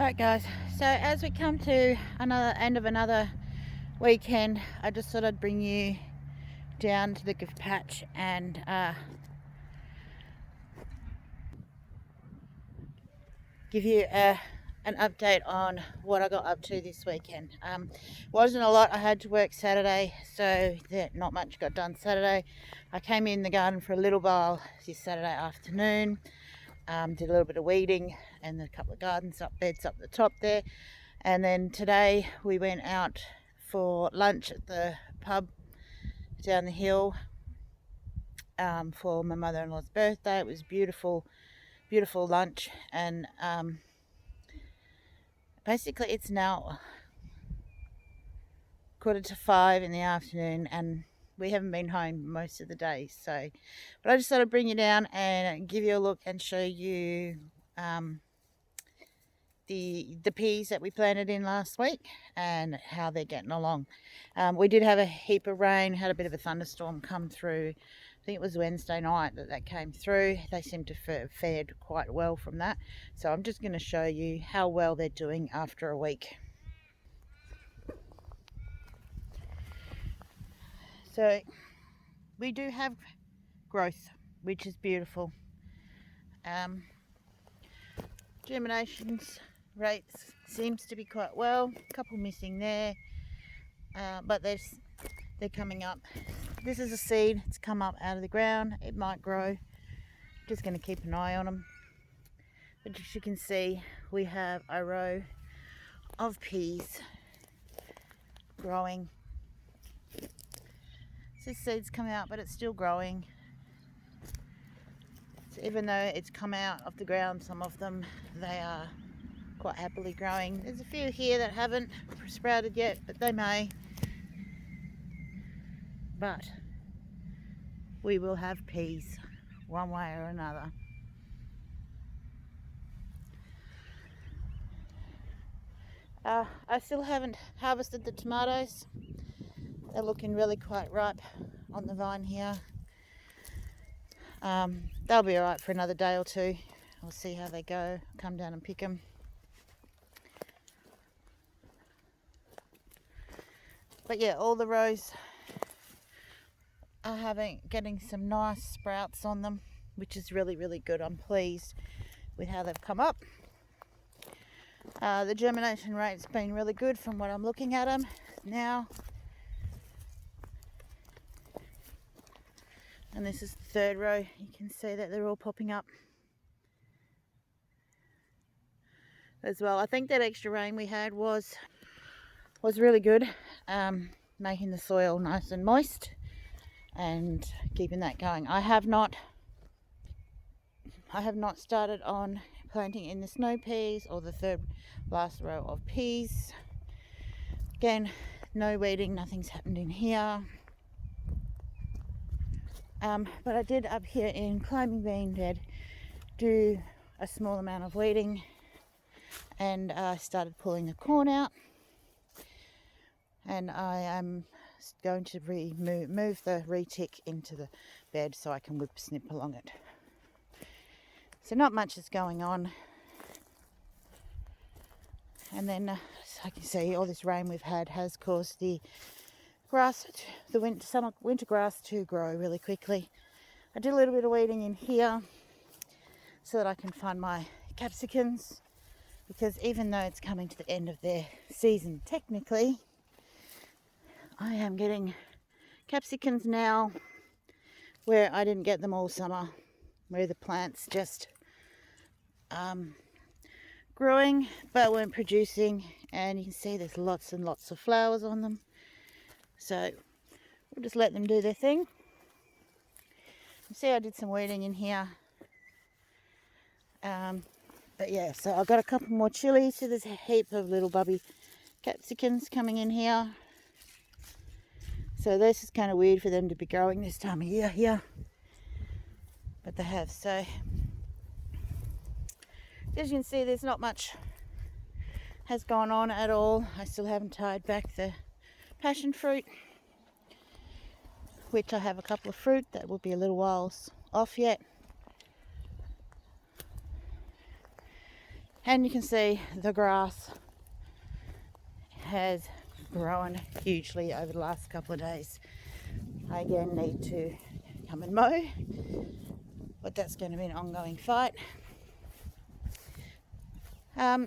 Alright guys, so as we come to another end of another weekend, I just thought I'd bring you down to the gift patch and give you an update on what I got up to this weekend. Wasn't a lot. I had to work Saturday, so not much got done Saturday. I came in the garden for a little while this Saturday afternoon. Did a little bit of weeding and a couple of beds up the top there. And then today we went out for lunch at the pub down the hill for my mother-in-law's birthday. It was beautiful lunch, and basically it's now 4:45 in the afternoon and we haven't been home most of the day, so but I just thought I'd bring you down and give you a look and show you the peas that we planted in last week and how they're getting along. We did have a heap of rain, had a bit of a thunderstorm come through. I think it was Wednesday night that came through. They seem to have fared quite well from that. So I'm just going to show you how well they're doing after a week. So we do have growth, which is beautiful. Germinations rates seems to be quite well. A couple missing there, but they're coming up. This is a seed. It's come up out of the ground. It might grow. Just going to keep an eye on them. But as you can see, we have a row of peas growing. This seed's come out, but it's still growing. So even though it's come out of the ground, some of them, they are quite happily growing. There's a few here that haven't sprouted yet, but they may. But we will have peas one way or another. I still haven't harvested the tomatoes. They're looking really quite ripe on the vine here. They'll be alright for another day or two. We'll see how they go. Come down and pick them. But yeah, all the rows are getting some nice sprouts on them, which is really, really good. I'm pleased with how they've come up. The germination rate's been really good from what I'm looking at them now. And this is the third row. You can see that they're all popping up as well. I think that extra rain we had was really good, making the soil nice and moist and keeping that going. I have not started on planting in the snow peas or the third last row of peas. Again, no weeding, nothing's happened in here. But I did up here in Climbing Bean Bed do a small amount of weeding, and I started pulling the corn out, and I am going to move the retic into the bed so I can whip snip along it. So not much is going on. And then as I can see, all this rain we've had has caused the grass, the winter grass, to grow really quickly. I did a little bit of weeding in here so that I can find my capsicums, because even though it's coming to the end of their season technically, I am getting capsicums now where I didn't get them all summer, where the plants just growing but weren't producing, and you can see there's lots and lots of flowers on them. So we'll just let them do their thing. You see I did some weeding in here. But yeah, so I've got a couple more chilies. So there's a heap of little bubby capsicums coming in here. So this is kind of weird for them to be growing this time of year here. But they have. So as you can see, there's not much has gone on at all. I still haven't tied back the passion fruit, which I have a couple of fruit that will be a little while off yet. And you can see the grass has grown hugely over the last couple of days. I again need to come and mow, but that's going to be an ongoing fight.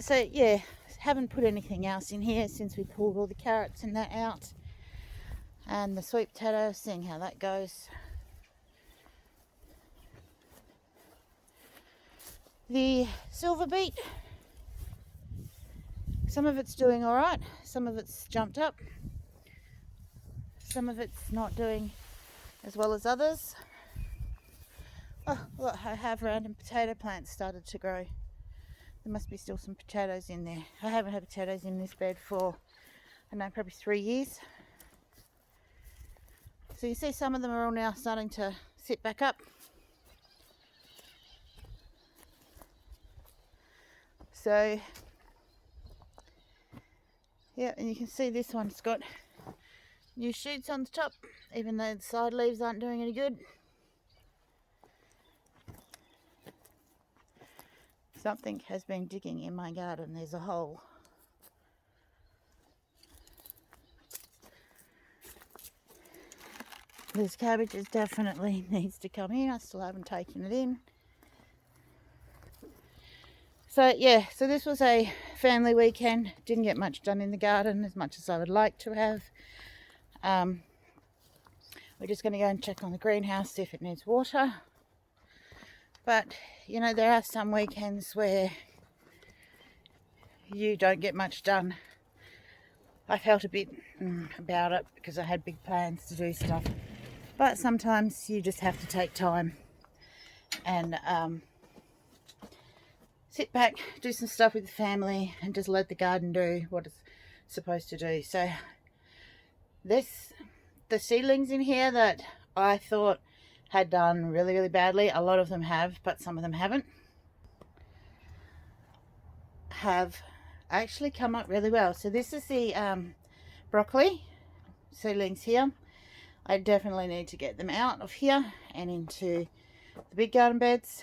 So yeah, haven't put anything else in here since we pulled all the carrots and that out, and the sweet potato, seeing how that goes. The silver beet, some of it's doing all right, some of it's jumped up, some of it's not doing as well as others. Oh look, I have random potato plants started to grow. There must be still some potatoes in there. I haven't had potatoes in this bed for, I don't know, probably 3 years. So you see some of them are all now starting to sit back up. So yeah, and you can see this one's got new shoots on the top, even though the side leaves aren't doing any good. Something has been digging in my garden. There's a hole. This cabbage definitely needs to come in. I still haven't taken it in. So yeah, so this was a family weekend. Didn't get much done in the garden as much as I would like to have. We're just going to go and check on the greenhouse, see if it needs water. But you know, there are some weekends where you don't get much done. I felt a bit about it because I had big plans to do stuff. But sometimes you just have to take time and sit back, do some stuff with the family, and just let the garden do what it's supposed to do. So the seedlings in here that I thought had done really, really badly, a lot of them have, but some of them haven't, have actually come up really well. So this is the broccoli seedlings here. I definitely need to get them out of here and into the big garden beds.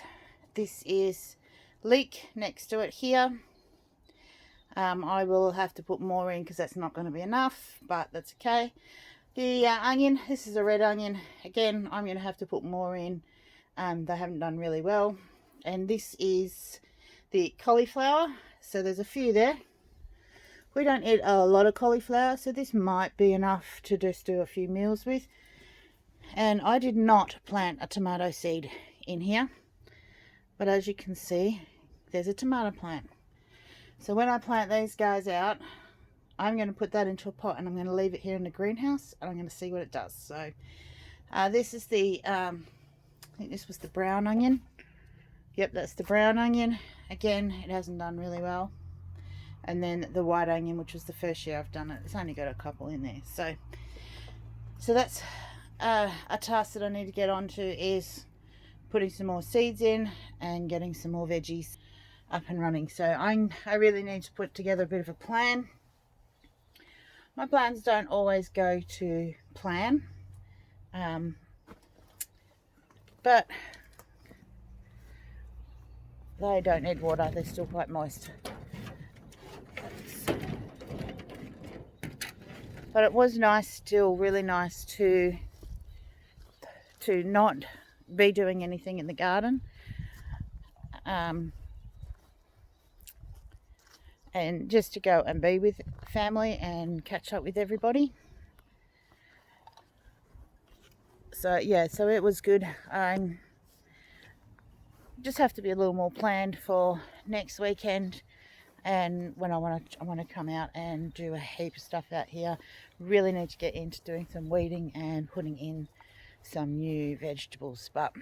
This is leek next to it here. I will have to put more in because that's not going to be enough, but that's okay. The onion, this is a red onion. Again, I'm going to have to put more in. They haven't done really well. And this is the cauliflower. So there's a few there. We don't eat a lot of cauliflower, so this might be enough to just do a few meals with. And I did not plant a tomato seed in here, but as you can see, there's a tomato plant. So when I plant these guys out, I'm going to put that into a pot and I'm going to leave it here in the greenhouse and I'm going to see what it does. So this is the, I think this was the brown onion. Yep, that's the brown onion. Again, it hasn't done really well. And then the white onion, which was the first year I've done it. It's only got a couple in there. So that's a task that I need to get onto, is putting some more seeds in and getting some more veggies up and running. So I really need to put together a bit of a plan. My plans don't always go to plan, but they don't need water, they're still quite moist. But it was nice, still really nice to not be doing anything in the garden, and just to go and be with family and catch up with everybody. So yeah, so it was good. I just have to be a little more planned for next weekend, and when I want to come out and do a heap of stuff out here. Really need to get into doing some weeding and putting in some new vegetables. But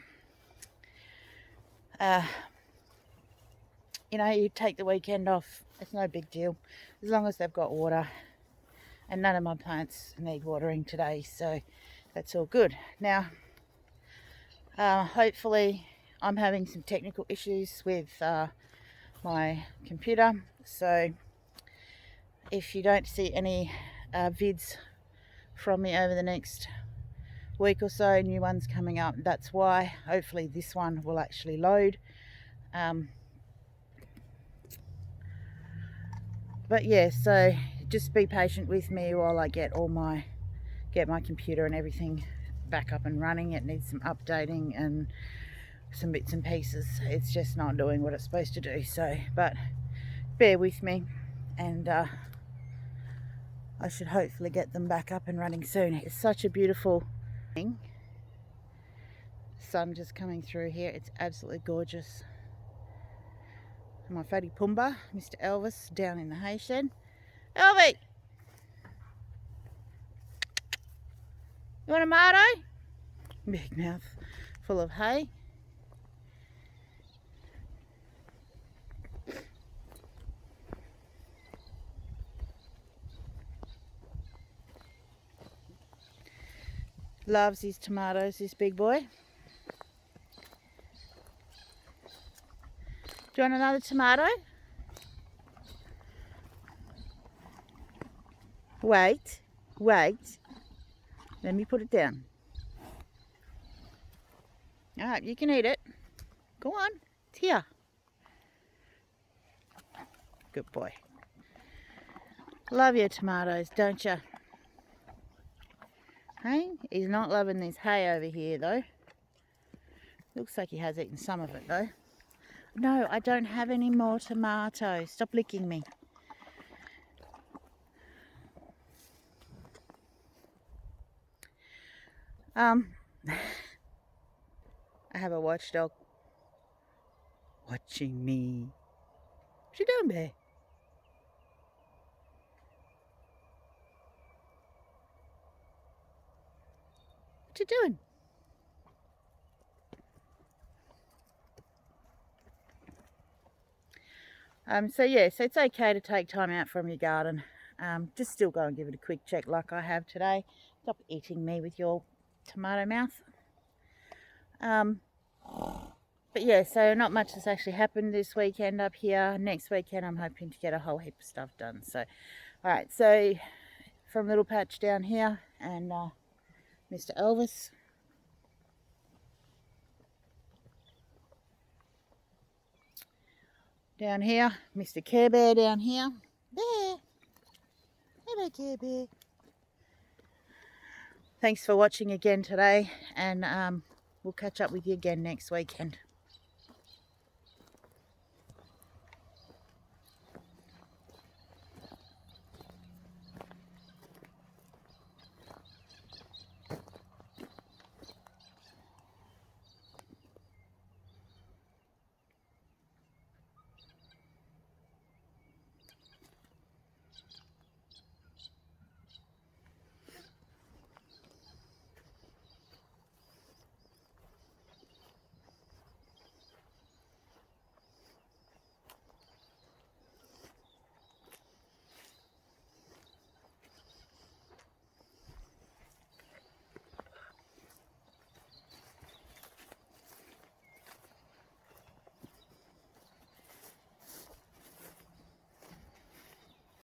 you know, you take the weekend off, it's no big deal as long as they've got water, and none of my plants need watering today, so that's all good. Now hopefully, I'm having some technical issues with my computer, so if you don't see any vids from me over the next week or so, new ones coming up, that's why. Hopefully this one will actually load. But yeah, so just be patient with me while I get my computer and everything back up and running. It needs some updating and some bits and pieces. It's just not doing what it's supposed to do. So, but bear with me, and I should hopefully get them back up and running soon. It's such a beautiful thing. Sun just coming through here. It's absolutely gorgeous. My Fatty Pumbaa, Mr. Elvis, down in the hay shed. Elvie! You want a tomato? Big mouth full of hay. Loves his tomatoes, this big boy. Do you want another tomato? Wait, wait. Let me put it down. Alright, you can eat it. Go on, it's here. Good boy. Love your tomatoes, don't you? Hey, he's not loving this hay over here though. Looks like he has eaten some of it though. No, I don't have any more tomatoes. Stop licking me. I have a watchdog watching me. What you doing, bear? What you doing? So yeah, so it's okay to take time out from your garden. Just still go and give it a quick check like I have today. Stop eating me with your tomato mouth. But yeah, so not much has actually happened this weekend up here. Next weekend I'm hoping to get a whole heap of stuff done. So, alright, so from Little Patch down here and Mr. Elvis. Down here, Mr. Care Bear down here. There. Hello, Care Bear. Thanks for watching again today, and we'll catch up with you again next weekend.